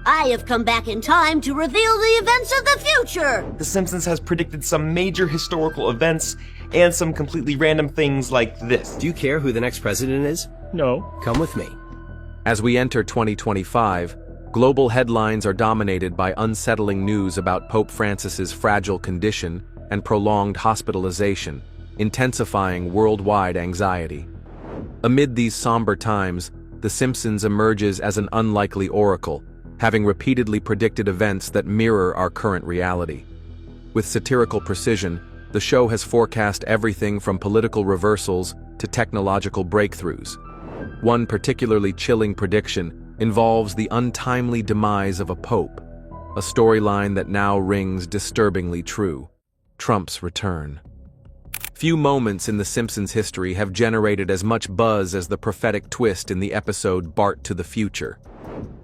I have come back in time to reveal the events of the future! The Simpsons has predicted some major historical events and some completely random things like this. Do you care who the next president is? No. Come with me. As we enter 2025, global headlines are dominated by unsettling news about Pope Francis's fragile condition and prolonged hospitalization, intensifying worldwide anxiety. Amid these somber times, The Simpsons emerges as an unlikely oracle, having repeatedly predicted events that mirror our current reality. With satirical precision, the show has forecast everything from political reversals to technological breakthroughs. One particularly chilling prediction involves the untimely demise of a pope, a storyline that now rings disturbingly true: Trump's return. Few moments in The Simpsons' history have generated as much buzz as the prophetic twist in the episode Bart to the Future.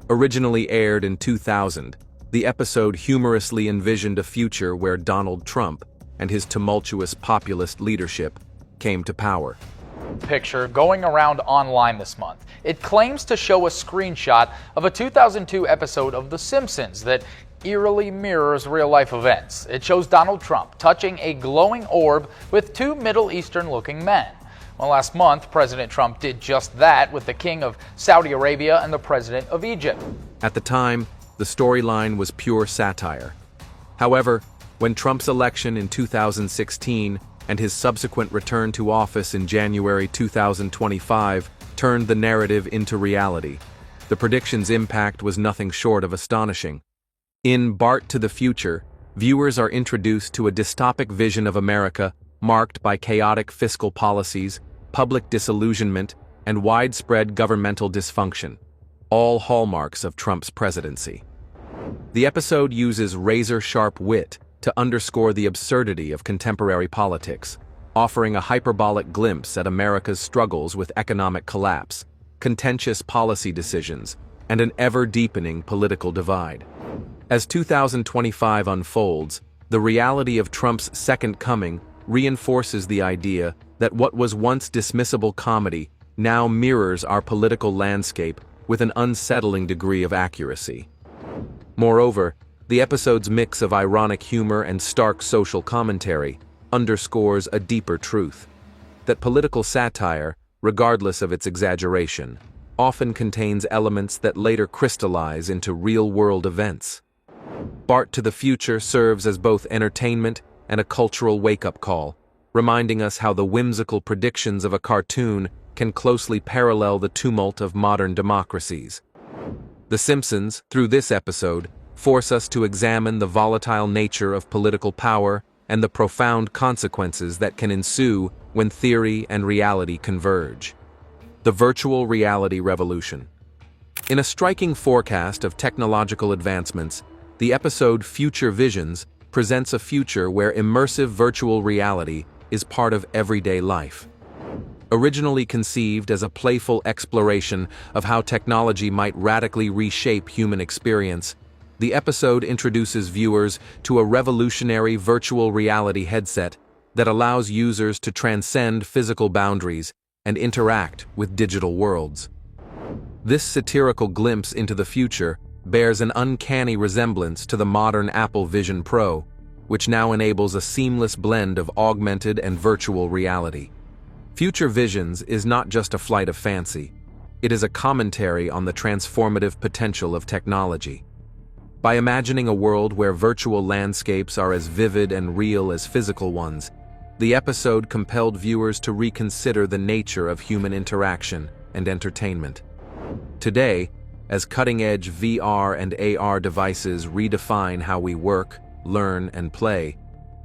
Originally aired in 2000, the episode humorously envisioned a future where Donald Trump and his tumultuous populist leadership came to power. Picture going around online this month. It claims to show a screenshot of a 2002 episode of The Simpsons that eerily mirrors real-life events. It shows Donald Trump touching a glowing orb with two Middle Eastern-looking men. Well, last month, President Trump did just that with the King of Saudi Arabia and the President of Egypt. At the time, the storyline was pure satire. However, when Trump's election in 2016 and his subsequent return to office in January 2025 turned the narrative into reality, the prediction's impact was nothing short of astonishing. In Bart to the Future, viewers are introduced to a dystopic vision of America marked by chaotic fiscal policies, public disillusionment, and widespread governmental dysfunction, all hallmarks of Trump's presidency. The episode uses razor-sharp wit to underscore the absurdity of contemporary politics, offering a hyperbolic glimpse at America's struggles with economic collapse, contentious policy decisions, and an ever-deepening political divide. As 2025 unfolds, the reality of Trump's second coming reinforces the idea that what was once dismissible comedy now mirrors our political landscape with an unsettling degree of accuracy. Moreover, the episode's mix of ironic humor and stark social commentary underscores a deeper truth: that political satire, regardless of its exaggeration, often contains elements that later crystallize into real-world events. Bart to the Future serves as both entertainment and a cultural wake-up call, reminding us how the whimsical predictions of a cartoon can closely parallel the tumult of modern democracies. The Simpsons, through this episode, force us to examine the volatile nature of political power and the profound consequences that can ensue when theory and reality converge. The virtual reality revolution. In a striking forecast of technological advancements, the episode Future Visions presents a future where immersive virtual reality is part of everyday life. Originally conceived as a playful exploration of how technology might radically reshape human experience, the episode introduces viewers to a revolutionary virtual reality headset that allows users to transcend physical boundaries and interact with digital worlds. This satirical glimpse into the future bears an uncanny resemblance to the modern Apple Vision Pro, which now enables a seamless blend of augmented and virtual reality. Future Visions is not just a flight of fancy. It is a commentary on the transformative potential of technology. By imagining a world where virtual landscapes are as vivid and real as physical ones, the episode compelled viewers to reconsider the nature of human interaction and entertainment. Today, as cutting-edge VR and AR devices redefine how we work, learn, and play,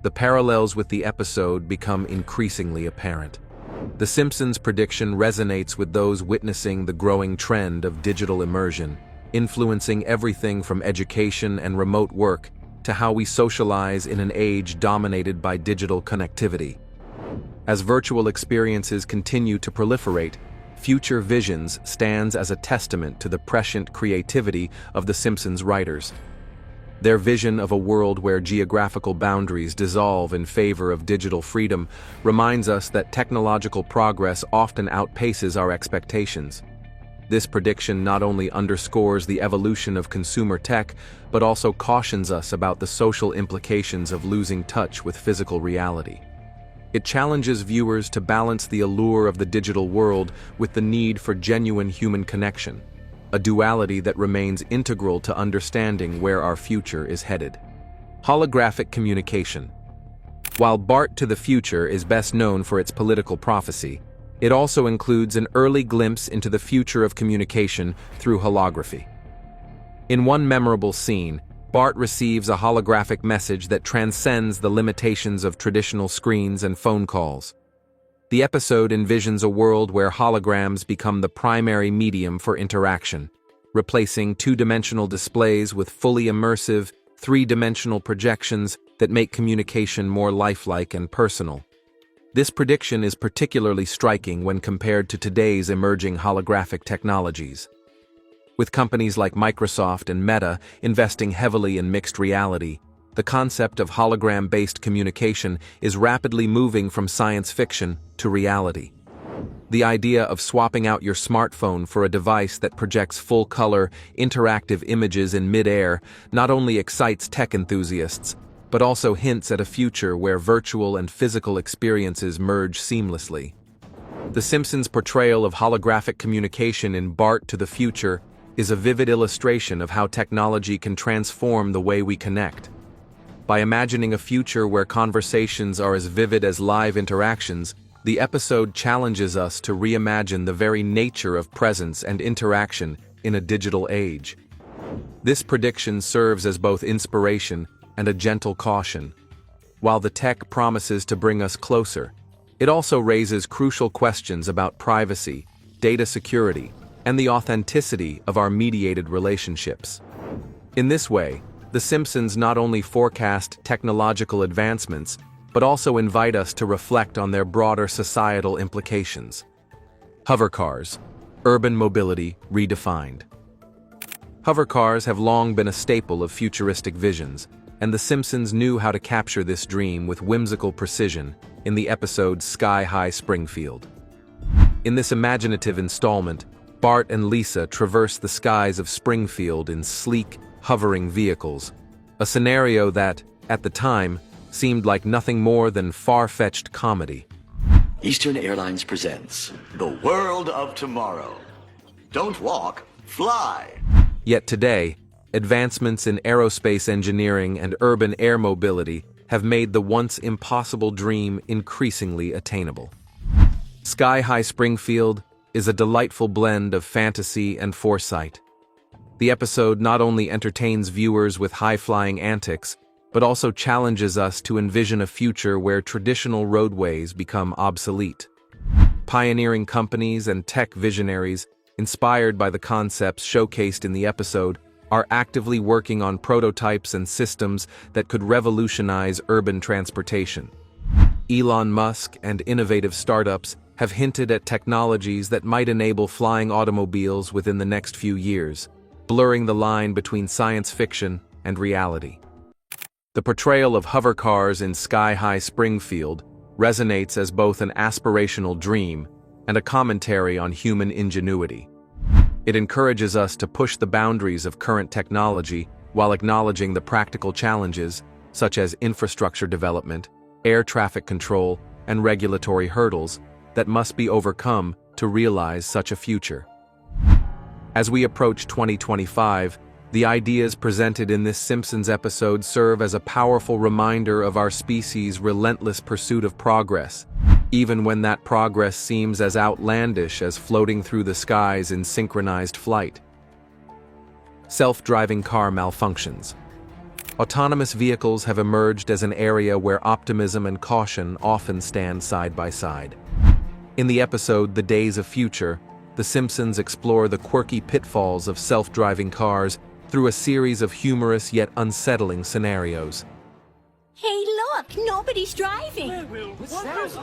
the parallels with the episode become increasingly apparent. The Simpsons' prediction resonates with those witnessing the growing trend of digital immersion, influencing everything from education and remote work to how we socialize in an age dominated by digital connectivity. As virtual experiences continue to proliferate, Future Visions stands as a testament to the prescient creativity of The Simpsons writers. Their vision of a world where geographical boundaries dissolve in favor of digital freedom reminds us that technological progress often outpaces our expectations. This prediction not only underscores the evolution of consumer tech, but also cautions us about the social implications of losing touch with physical reality. It challenges viewers to balance the allure of the digital world with the need for genuine human connection, a duality that remains integral to understanding where our future is headed. Holographic communication. While BART to the Future is best known for its political prophecy, it also includes an early glimpse into the future of communication through holography. In one memorable scene, Bart receives a holographic message that transcends the limitations of traditional screens and phone calls. The episode envisions a world where holograms become the primary medium for interaction, replacing two-dimensional displays with fully immersive, three-dimensional projections that make communication more lifelike and personal. This prediction is particularly striking when compared to today's emerging holographic technologies. With companies like Microsoft and Meta investing heavily in mixed reality, the concept of hologram-based communication is rapidly moving from science fiction to reality. The idea of swapping out your smartphone for a device that projects full-color, interactive images in mid-air not only excites tech enthusiasts, but also hints at a future where virtual and physical experiences merge seamlessly. The Simpsons' portrayal of holographic communication in BART to the Future is a vivid illustration of how technology can transform the way we connect. By imagining a future where conversations are as vivid as live interactions, the episode challenges us to reimagine the very nature of presence and interaction in a digital age. This prediction serves as both inspiration and a gentle caution. While the tech promises to bring us closer, it also raises crucial questions about privacy, data security, and the authenticity of our mediated relationships. In this way, The Simpsons not only forecast technological advancements, but also invite us to reflect on their broader societal implications. Hovercars, urban mobility redefined. Hovercars have long been a staple of futuristic visions, and The Simpsons knew how to capture this dream with whimsical precision in the episode Sky High Springfield. In this imaginative installment, Bart and Lisa traverse the skies of Springfield in sleek, hovering vehicles, a scenario that, at the time, seemed like nothing more than far-fetched comedy. Eastern Airlines presents The World of Tomorrow. Don't walk, fly. Yet today, advancements in aerospace engineering and urban air mobility have made the once impossible dream increasingly attainable. Sky High Springfield is a delightful blend of fantasy and foresight. The episode not only entertains viewers with high-flying antics, but also challenges us to envision a future where traditional roadways become obsolete. Pioneering companies and tech visionaries, inspired by the concepts showcased in the episode, are actively working on prototypes and systems that could revolutionize urban transportation. Elon Musk and innovative startups have hinted at technologies that might enable flying automobiles within the next few years, blurring the line between science fiction and reality. The portrayal of hovercars in Sky High Springfield resonates as both an aspirational dream and a commentary on human ingenuity. It encourages us to push the boundaries of current technology while acknowledging the practical challenges, such as infrastructure development, air traffic control, and regulatory hurdles that must be overcome to realize such a future. As we approach 2025, the ideas presented in this Simpsons episode serve as a powerful reminder of our species' relentless pursuit of progress, even when that progress seems as outlandish as floating through the skies in synchronized flight. Self-driving car malfunctions. Autonomous vehicles have emerged as an area where optimism and caution often stand side by side. In the episode The Days of Future, The Simpsons explore the quirky pitfalls of self-driving cars through a series of humorous yet unsettling scenarios. Hey, look, nobody's driving. Relax,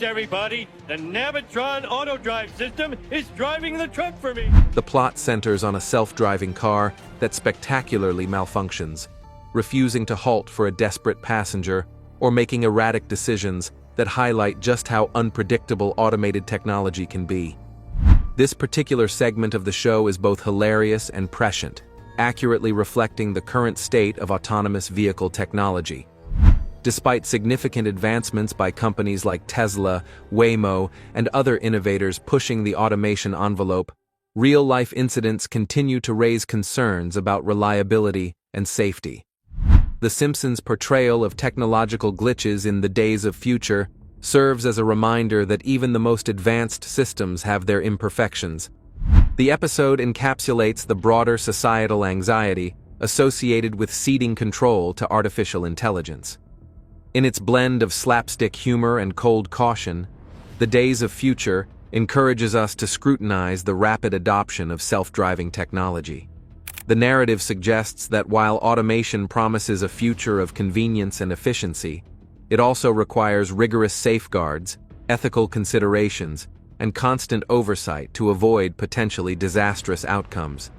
everybody. The Navitron auto drive system is driving the truck for me. The plot centers on a self-driving car that spectacularly malfunctions, refusing to halt for a desperate passenger or making erratic decisions that highlight just how unpredictable automated technology can be. This particular segment of the show is both hilarious and prescient, accurately reflecting the current state of autonomous vehicle technology. Despite significant advancements by companies like Tesla, Waymo, and other innovators pushing the automation envelope, real-life incidents continue to raise concerns about reliability and safety. The Simpsons' portrayal of technological glitches in the days of future serves as a reminder that even the most advanced systems have their imperfections. The episode encapsulates the broader societal anxiety associated with ceding control to artificial intelligence. In its blend of slapstick humor and cold caution, The Days of Future encourages us to scrutinize the rapid adoption of self-driving technology. The narrative suggests that while automation promises a future of convenience and efficiency, it also requires rigorous safeguards, ethical considerations, and constant oversight to avoid potentially disastrous outcomes.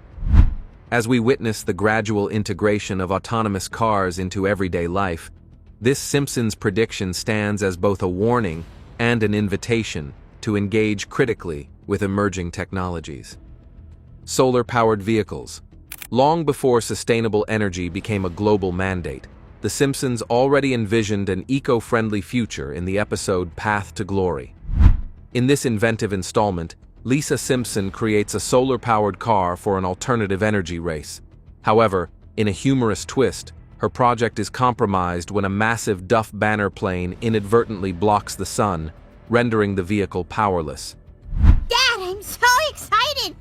As we witness the gradual integration of autonomous cars into everyday life, this Simpsons prediction stands as both a warning and an invitation to engage critically with emerging technologies. Solar-powered vehicles. Long before sustainable energy became a global mandate, The Simpsons already envisioned an eco-friendly future in the episode Path to Glory. In this inventive installment, Lisa Simpson creates a solar-powered car for an alternative energy race. However, in a humorous twist, her project is compromised when a massive Duff banner plane inadvertently blocks the sun, rendering the vehicle powerless. Dad, I'm so excited!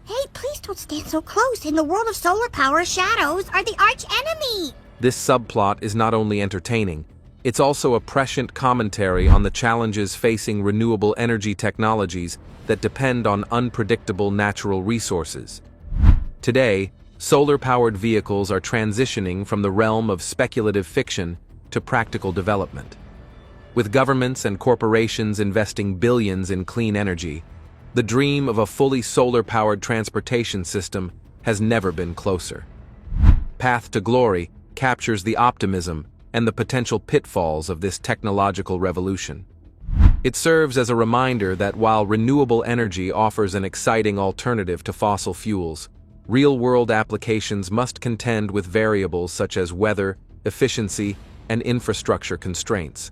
Hey, please don't stand so close. In the world of solar power, shadows are the arch enemy! This subplot is not only entertaining, it's also a prescient commentary on the challenges facing renewable energy technologies that depend on unpredictable natural resources. Today, solar-powered vehicles are transitioning from the realm of speculative fiction to practical development. With governments and corporations investing billions in clean energy, the dream of a fully solar-powered transportation system has never been closer. Path to Glory captures the optimism and the potential pitfalls of this technological revolution. It serves as a reminder that while renewable energy offers an exciting alternative to fossil fuels, real-world applications must contend with variables such as weather, efficiency, and infrastructure constraints.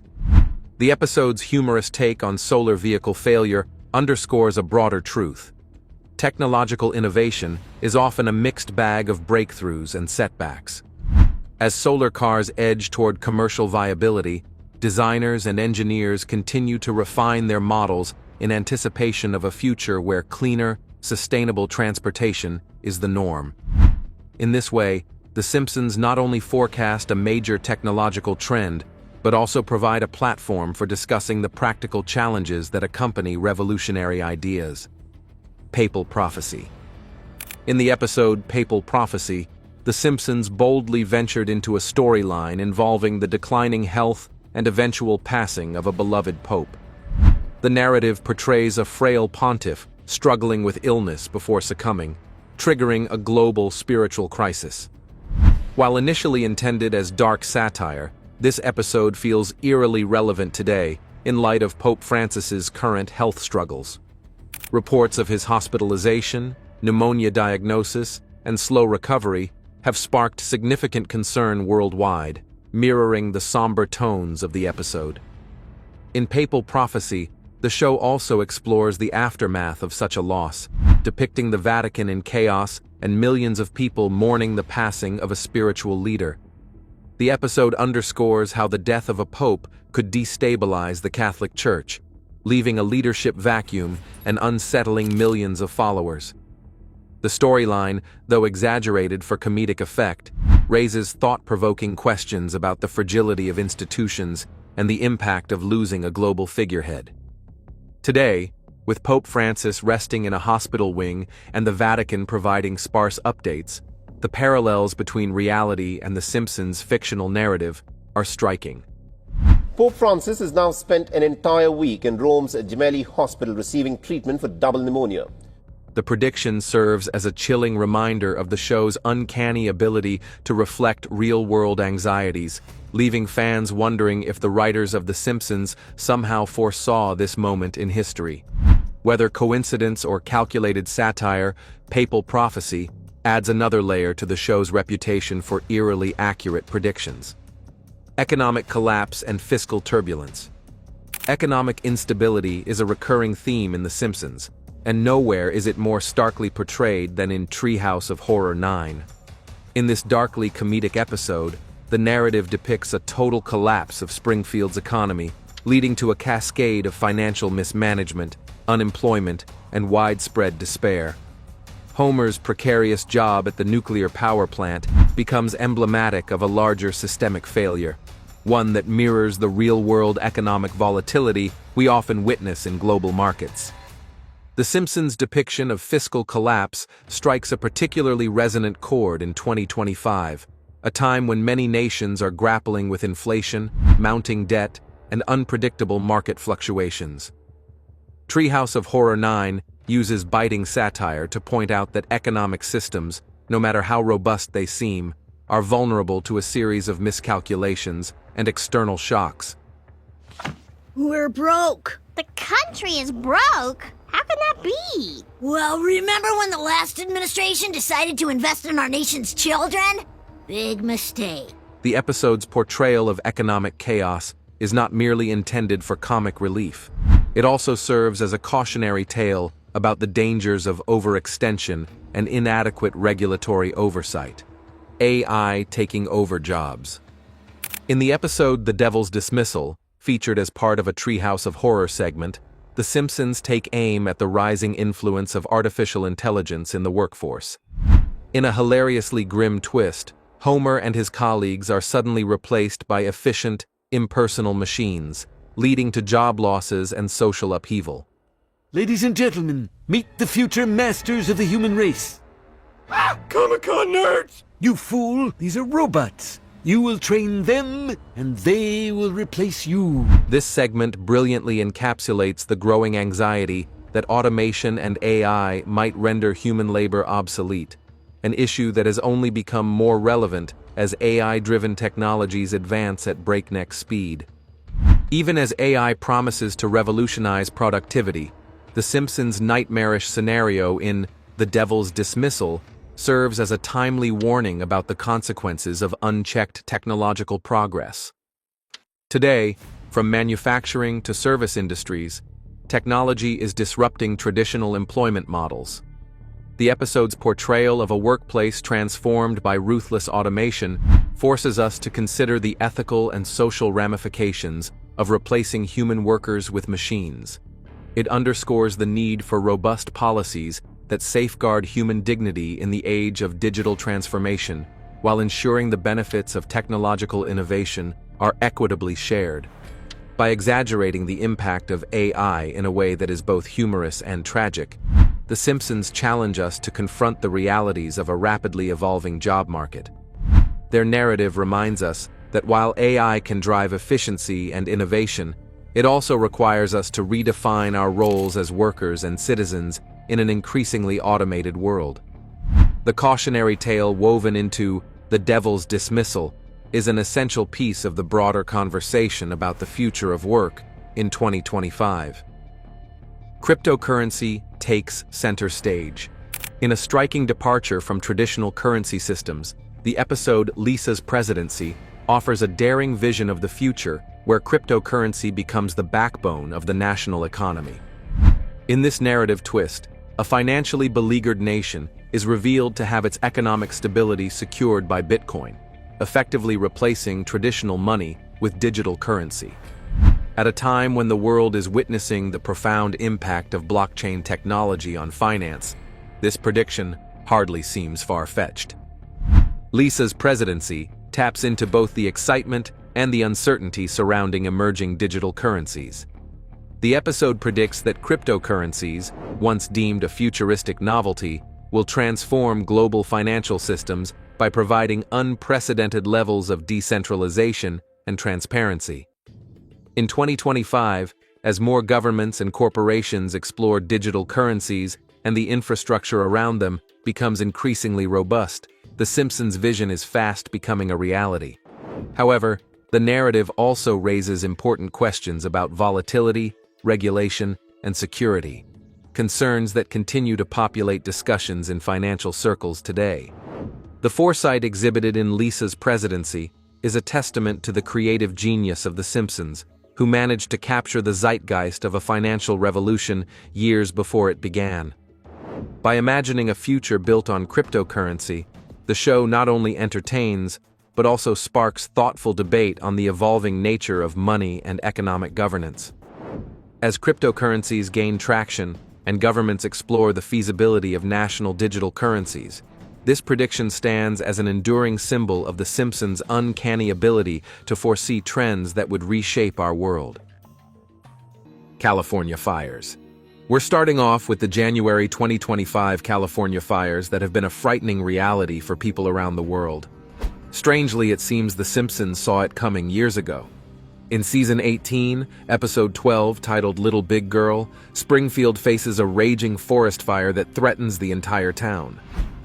The episode's humorous take on solar vehicle failure underscores a broader truth. Technological innovation is often a mixed bag of breakthroughs and setbacks. As solar cars edge toward commercial viability, designers and engineers continue to refine their models in anticipation of a future where cleaner, sustainable transportation is the norm. In this way, The Simpsons not only forecast a major technological trend, but also provide a platform for discussing the practical challenges that accompany revolutionary ideas. Papal Prophecy. In the episode Papal Prophecy, The Simpsons boldly ventured into a storyline involving the declining health and eventual passing of a beloved pope. The narrative portrays a frail pontiff struggling with illness before succumbing, triggering a global spiritual crisis. While initially intended as dark satire, this episode feels eerily relevant today in light of Pope Francis's current health struggles. Reports of his hospitalization, pneumonia diagnosis, and slow recovery have sparked significant concern worldwide, mirroring the somber tones of the episode. In Papal Prophecy, the show also explores the aftermath of such a loss, depicting the Vatican in chaos and millions of people mourning the passing of a spiritual leader. The episode underscores how the death of a pope could destabilize the Catholic Church, leaving a leadership vacuum and unsettling millions of followers. The storyline, though exaggerated for comedic effect, raises thought-provoking questions about the fragility of institutions and the impact of losing a global figurehead. Today, with Pope Francis resting in a hospital wing and the Vatican providing sparse updates, the parallels between reality and The Simpsons' fictional narrative are striking. Pope Francis has now spent an entire week in Rome's Gemelli Hospital receiving treatment for double pneumonia. The prediction serves as a chilling reminder of the show's uncanny ability to reflect real-world anxieties, leaving fans wondering if the writers of The Simpsons somehow foresaw this moment in history. Whether coincidence or calculated satire, papal prophecy adds another layer to the show's reputation for eerily accurate predictions. Economic collapse and fiscal turbulence. Economic instability is a recurring theme in The Simpsons, and nowhere is it more starkly portrayed than in Treehouse of Horror 9. In this darkly comedic episode, the narrative depicts a total collapse of Springfield's economy, leading to a cascade of financial mismanagement, unemployment, and widespread despair. Homer's precarious job at the nuclear power plant becomes emblematic of a larger systemic failure, one that mirrors the real-world economic volatility we often witness in global markets. The Simpsons' depiction of fiscal collapse strikes a particularly resonant chord in 2025, a time when many nations are grappling with inflation, mounting debt, and unpredictable market fluctuations. Treehouse of Horror 9 uses biting satire to point out that economic systems, no matter how robust they seem, are vulnerable to a series of miscalculations and external shocks. We're broke. The country is broke? How can that be? Well, remember when the last administration decided to invest in our nation's children? Big mistake. The episode's portrayal of economic chaos is not merely intended for comic relief. It also serves as a cautionary tale about the dangers of overextension and inadequate regulatory oversight. AI taking over jobs. In the episode The Devil's Dismissal, featured as part of a Treehouse of Horror segment, The Simpsons take aim at the rising influence of artificial intelligence in the workforce. In a hilariously grim twist, Homer and his colleagues are suddenly replaced by efficient, impersonal machines, leading to job losses and social upheaval. Ladies and gentlemen, meet the future masters of the human race. Comic-Con nerds! You fool, these are robots. You will train them, and they will replace you. This segment brilliantly encapsulates the growing anxiety that automation and AI might render human labor obsolete, an issue that has only become more relevant as AI-driven technologies advance at breakneck speed. Even as AI promises to revolutionize productivity, The Simpsons' nightmarish scenario in The Devil's Dismissal serves as a timely warning about the consequences of unchecked technological progress. Today, from manufacturing to service industries, technology is disrupting traditional employment models. The episode's portrayal of a workplace transformed by ruthless automation forces us to consider the ethical and social ramifications of replacing human workers with machines. It underscores the need for robust policies that safeguard human dignity in the age of digital transformation, while ensuring the benefits of technological innovation are equitably shared. By exaggerating the impact of AI in a way that is both humorous and tragic, The Simpsons challenge us to confront the realities of a rapidly evolving job market. Their narrative reminds us that while AI can drive efficiency and innovation, it also requires us to redefine our roles as workers and citizens in an increasingly automated world. The cautionary tale woven into The Devil's Dismissal is an essential piece of the broader conversation about the future of work in 2025. Cryptocurrency takes center stage. In a striking departure from traditional currency systems, the episode Lisa's Presidency offers a daring vision of the future where cryptocurrency becomes the backbone of the national economy. In this narrative twist, a financially beleaguered nation is revealed to have its economic stability secured by Bitcoin, effectively replacing traditional money with digital currency. At a time when the world is witnessing the profound impact of blockchain technology on finance, this prediction hardly seems far-fetched. Lisa's Presidency taps into both the excitement and the uncertainty surrounding emerging digital currencies. The episode predicts that cryptocurrencies, once deemed a futuristic novelty, will transform global financial systems by providing unprecedented levels of decentralization and transparency. In 2025, as more governments and corporations explore digital currencies and the infrastructure around them becomes increasingly robust, The Simpsons' vision is fast becoming a reality. However, the narrative also raises important questions about volatility, regulation, and security. concerns that continue to populate discussions in financial circles today. The foresight exhibited in Lisa's presidency is a testament to the creative genius of The Simpsons, who managed to capture the zeitgeist of a financial revolution years before it began. By imagining a future built on cryptocurrency, the show not only entertains, but also sparks thoughtful debate on the evolving nature of money and economic governance. As cryptocurrencies gain traction and governments explore the feasibility of national digital currencies, this prediction stands as an enduring symbol of The Simpsons' uncanny ability to foresee trends that would reshape our world. California fires. We're starting off with the January 2025 California fires that have been a frightening reality for people around the world. Strangely, it seems The Simpsons saw it coming years ago. In Season 18, Episode 12, titled Little Big Girl, Springfield faces a raging forest fire that threatens the entire town.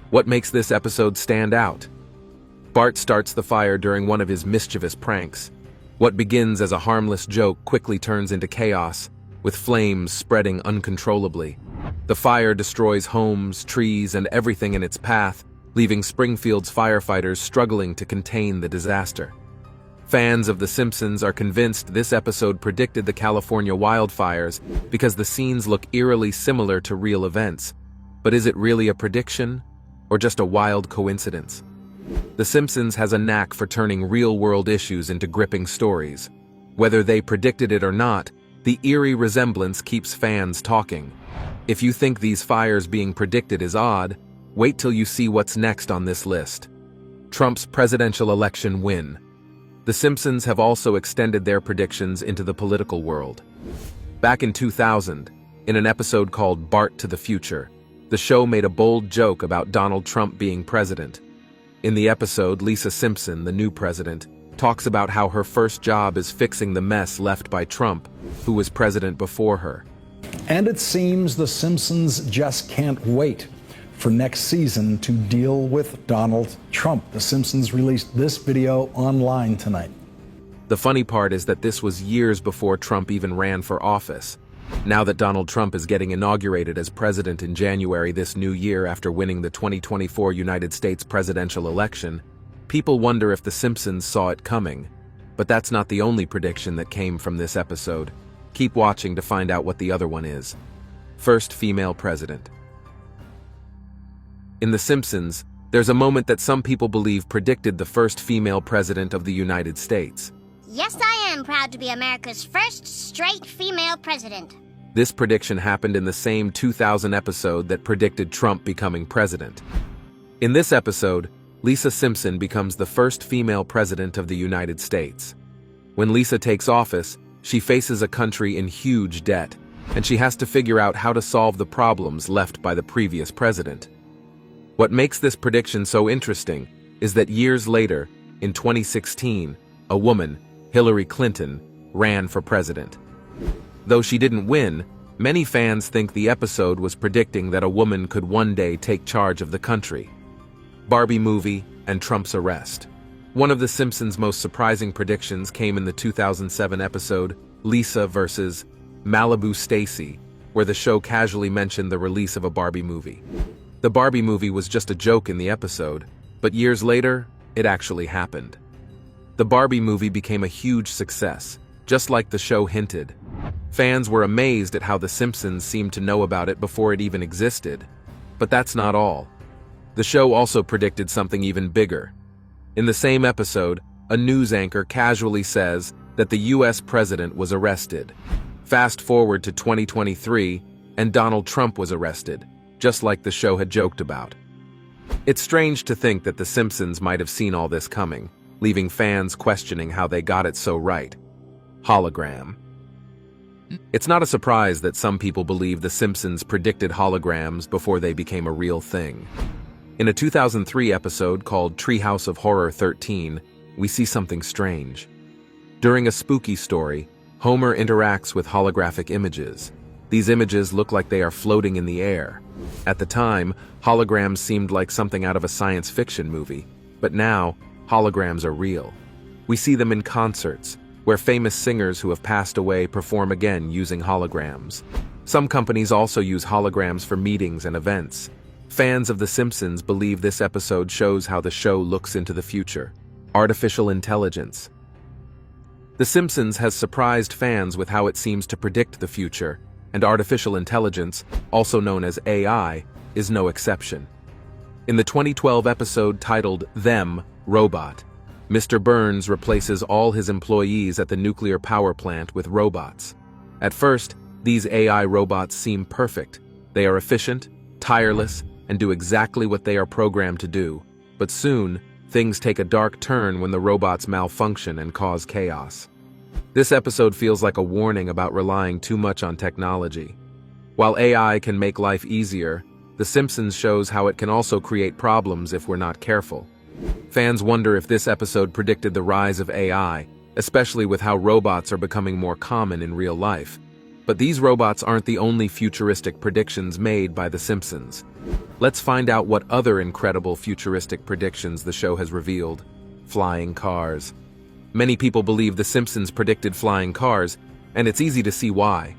What makes this episode stand out? Bart starts the fire during one of his mischievous pranks. What begins as a harmless joke quickly turns into chaos, with flames spreading uncontrollably. The fire destroys homes, trees, and everything in its path, leaving Springfield's firefighters struggling to contain the disaster. Fans of The Simpsons are convinced this episode predicted the California wildfires because the scenes look eerily similar to real events. But is it really a prediction, or just a wild coincidence? The Simpsons has a knack for turning real-world issues into gripping stories. Whether they predicted it or not, the eerie resemblance keeps fans talking. If you think these fires being predicted is odd, wait till you see what's next on this list. Trump's presidential election win. The Simpsons have also extended their predictions into the political world. Back in 2000, in an episode called Bart to the Future, the show made a bold joke about Donald Trump being president. In the episode, Lisa Simpson, the new president, talks about how her first job is fixing the mess left by Trump, who was president before her. And it seems The Simpsons just can't wait for next season to deal with Donald Trump. The Simpsons released this video online tonight. The funny part is that this was years before Trump even ran for office. Now that Donald Trump is getting inaugurated as president in January this new year after winning the 2024 United States presidential election, people wonder if The Simpsons saw it coming. But that's not the only prediction that came from this episode. Keep watching to find out what the other one is. First female president. In The Simpsons, there's a moment that some people believe predicted the first female president of the United States. Yes, I am proud to be America's first straight female president. This prediction happened in the same 2000 episode that predicted Trump becoming president. In this episode, Lisa Simpson becomes the first female president of the United States. When Lisa takes office, she faces a country in huge debt, and she has to figure out how to solve the problems left by the previous president. What makes this prediction so interesting is that years later, in 2016, a woman, Hillary Clinton, ran for president. Though she didn't win, many fans think the episode was predicting that a woman could one day take charge of the country. Barbie movie and Trump's arrest. One of The Simpsons' most surprising predictions came in the 2007 episode Lisa vs. Malibu Stacy, where the show casually mentioned the release of a Barbie movie. The Barbie movie was just a joke in the episode, but years later, it actually happened. The Barbie movie became a huge success, just like the show hinted. Fans were amazed at how The Simpsons seemed to know about it before it even existed. But that's not all. The show also predicted something even bigger. In the same episode, a news anchor casually says that the US president was arrested. Fast forward to 2023, and Donald Trump was arrested, just like the show had joked about. It's strange to think that The Simpsons might have seen all this coming, leaving fans questioning how they got it so right. Hologram. It's not a surprise that some people believe The Simpsons predicted holograms before they became a real thing. In a 2003 episode called Treehouse of Horror 13, we see something strange. During a spooky story, Homer interacts with holographic images. These images look like they are floating in the air. At the time, holograms seemed like something out of a science fiction movie, but now, holograms are real. We see them in concerts, where famous singers who have passed away perform again using holograms. Some companies also use holograms for meetings and events. Fans of The Simpsons believe this episode shows how the show looks into the future. Artificial intelligence. The Simpsons has surprised fans with how it seems to predict the future, and artificial intelligence, also known as AI, is no exception. In the 2012 episode titled Them, Robot, Mr. Burns replaces all his employees at the nuclear power plant with robots. At first, these AI robots seem perfect. They are efficient, tireless, and do exactly what they are programmed to do. But soon, things take a dark turn when the robots malfunction and cause chaos. This episode feels like a warning about relying too much on technology. While AI can make life easier, The Simpsons shows how it can also create problems if we're not careful. Fans wonder if this episode predicted the rise of AI, especially with how robots are becoming more common in real life. But these robots aren't the only futuristic predictions made by The Simpsons. Let's find out what other incredible futuristic predictions the show has revealed. Flying cars. Many people believe The Simpsons predicted flying cars, and it's easy to see why.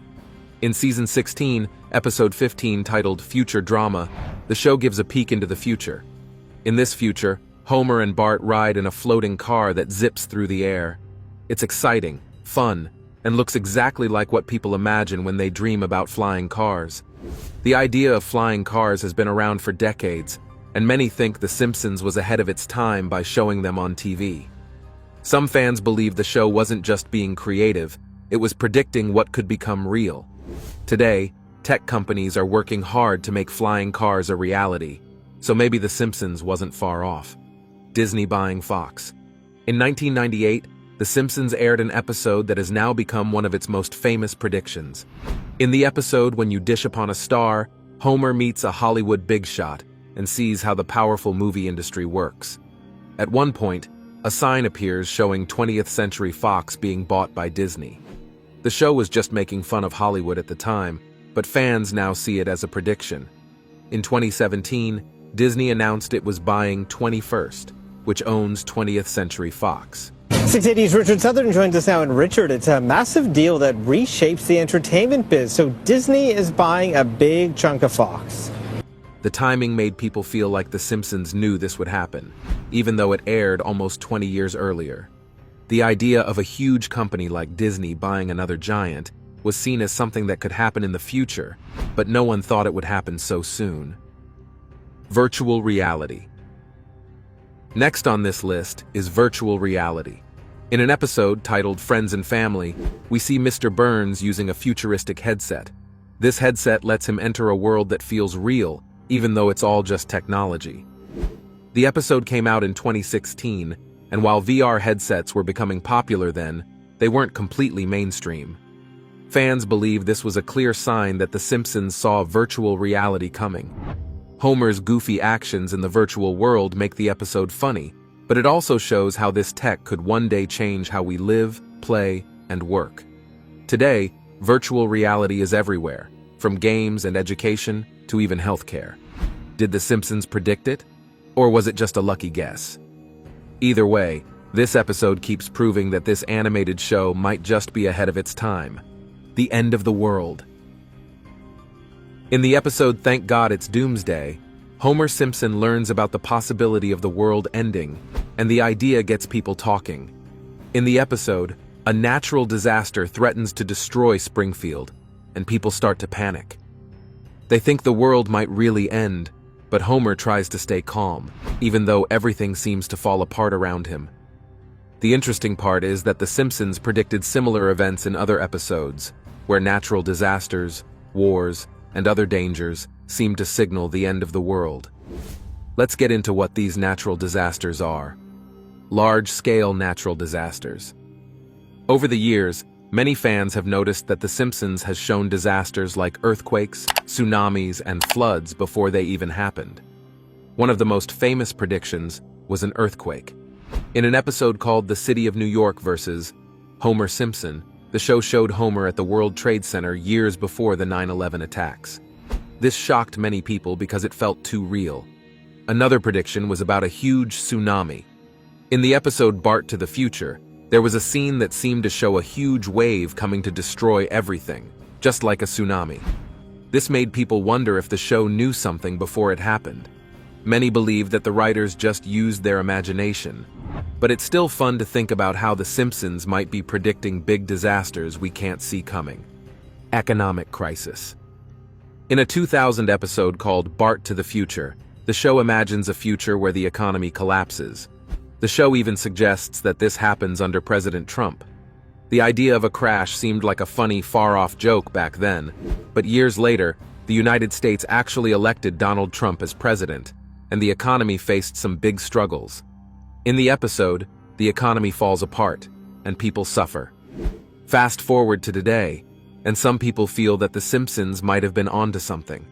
In Season 16, Episode 15 titled Future Drama, the show gives a peek into the future. In this future, Homer and Bart ride in a floating car that zips through the air. It's exciting, fun, and looks exactly like what people imagine when they dream about flying cars. The idea of flying cars has been around for decades, and many think The Simpsons was ahead of its time by showing them on TV. Some fans believe the show wasn't just being creative, it was predicting what could become real. Today, tech companies are working hard to make flying cars a reality, so maybe The Simpsons wasn't far off. Disney buying Fox. In 1998, The Simpsons aired an episode that has now become one of its most famous predictions. In the episode When You Dish Upon a Star, Homer meets a Hollywood big shot and sees how the powerful movie industry works. At one point, a sign appears showing 20th Century Fox being bought by Disney. The show was just making fun of Hollywood at the time, but fans now see it as a prediction. In 2017, Disney announced it was buying 21st, which owns 20th Century Fox. 680's Richard Southern joins us now. And Richard, it's a massive deal that reshapes the entertainment biz. So Disney is buying a big chunk of Fox. The timing made people feel like The Simpsons knew this would happen, even though it aired almost 20 years earlier. The idea of a huge company like Disney buying another giant was seen as something that could happen in the future, but no one thought it would happen so soon. Virtual reality. Next on this list is virtual reality. In an episode titled Friends and Family, we see Mr. Burns using a futuristic headset. This headset lets him enter a world that feels real, even though it's all just technology. The episode came out in 2016, and while VR headsets were becoming popular then, they weren't completely mainstream. Fans believe this was a clear sign that The Simpsons saw virtual reality coming. Homer's goofy actions in the virtual world make the episode funny, but it also shows how this tech could one day change how we live, play, and work. Today, virtual reality is everywhere, from games and education to even healthcare. Did The Simpsons predict it? Or was it just a lucky guess? Either way, this episode keeps proving that this animated show might just be ahead of its time. The end of the world. In the episode Thank God It's Doomsday, Homer Simpson learns about the possibility of the world ending, and the idea gets people talking. In the episode, a natural disaster threatens to destroy Springfield, and people start to panic. They think the world might really end, but Homer tries to stay calm, even though everything seems to fall apart around him. The interesting part is that The Simpsons predicted similar events in other episodes, where natural disasters, wars, and other dangers seem to signal the end of the world. Let's get into what these natural disasters are. Large-scale natural disasters. Over the years, many fans have noticed that The Simpsons has shown disasters like earthquakes, tsunamis, and floods before they even happened. One of the most famous predictions was an earthquake. In an episode called The City of New York vs. Homer Simpson, the show showed Homer at the World Trade Center years before the 9/11 attacks. This shocked many people because it felt too real. Another prediction was about a huge tsunami. In the episode Bart to the Future, there was a scene that seemed to show a huge wave coming to destroy everything, just like a tsunami. This made people wonder if the show knew something before it happened. Many believe that the writers just used their imagination, but it's still fun to think about how The Simpsons might be predicting big disasters we can't see coming. Economic crisis. In a 2000 episode called Bart to the Future, the show imagines a future where the economy collapses. The show even suggests that this happens under President Trump. The idea of a crash seemed like a funny, far-off joke back then, but years later, the United States actually elected Donald Trump as president, and the economy faced some big struggles. In the episode, the economy falls apart, and people suffer. Fast forward to today, and some people feel that The Simpsons might have been onto something.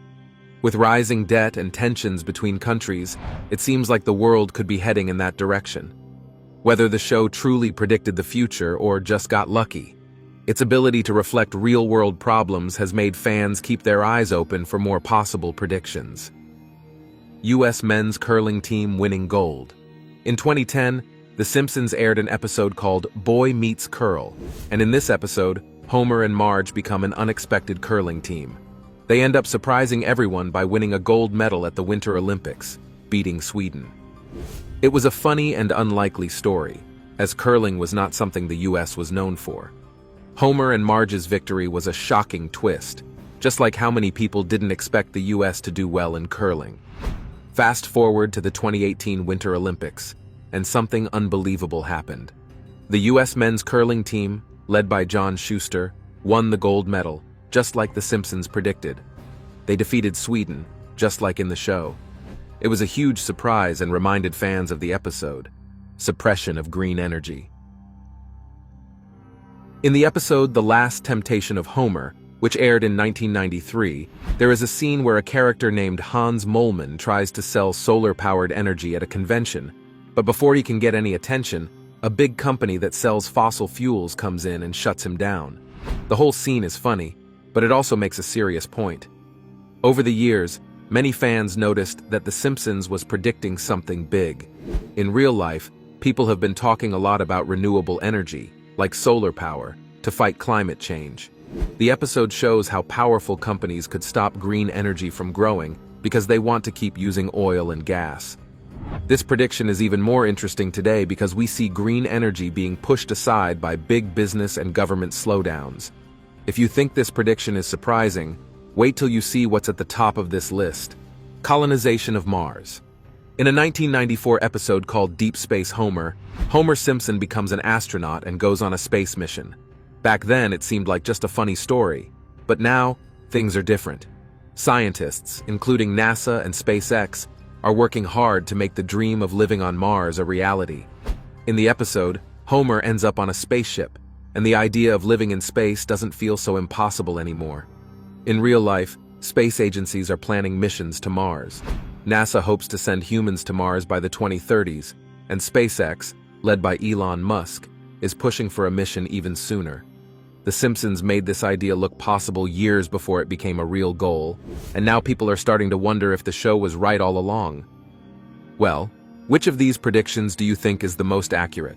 With rising debt and tensions between countries, it seems like the world could be heading in that direction. Whether the show truly predicted the future or just got lucky, its ability to reflect real-world problems has made fans keep their eyes open for more possible predictions. U.S. men's curling team winning gold. In 2010, The Simpsons aired an episode called Boy Meets Curl, and in this episode, Homer and Marge become an unexpected curling team. They end up surprising everyone by winning a gold medal at the Winter Olympics, beating Sweden. It was a funny and unlikely story, as curling was not something the U.S. was known for. Homer and Marge's victory was a shocking twist, just like how many people didn't expect the U.S. to do well in curling. Fast forward to the 2018 Winter Olympics, and something unbelievable happened. The U.S. men's curling team, led by John Schuster, won the gold medal, just like The Simpsons predicted. They defeated Sweden, just like in the show. It was a huge surprise and reminded fans of the episode, suppression of green energy. In the episode The Last Temptation of Homer, which aired in 1993, there is a scene where a character named Hans Moleman tries to sell solar-powered energy at a convention, but before he can get any attention, a big company that sells fossil fuels comes in and shuts him down. The whole scene is funny, but it also makes a serious point. Over the years, many fans noticed that The Simpsons was predicting something big. In real life, people have been talking a lot about renewable energy, like solar power, to fight climate change. The episode shows how powerful companies could stop green energy from growing because they want to keep using oil and gas. This prediction is even more interesting today because we see green energy being pushed aside by big business and government slowdowns. If you think this prediction is surprising, wait till you see what's at the top of this list. Colonization of Mars. In a 1994 episode called Deep Space Homer, Homer Simpson becomes an astronaut and goes on a space mission. Back then, it seemed like just a funny story, but now, things are different. Scientists, including NASA and SpaceX, are working hard to make the dream of living on Mars a reality. In the episode, Homer ends up on a spaceship, and the idea of living in space doesn't feel so impossible anymore. In real life, space agencies are planning missions to Mars. NASA hopes to send humans to Mars by the 2030s, and SpaceX, led by Elon Musk, is pushing for a mission even sooner. The Simpsons made this idea look possible years before it became a real goal, and now people are starting to wonder if the show was right all along. Well, which of these predictions do you think is the most accurate?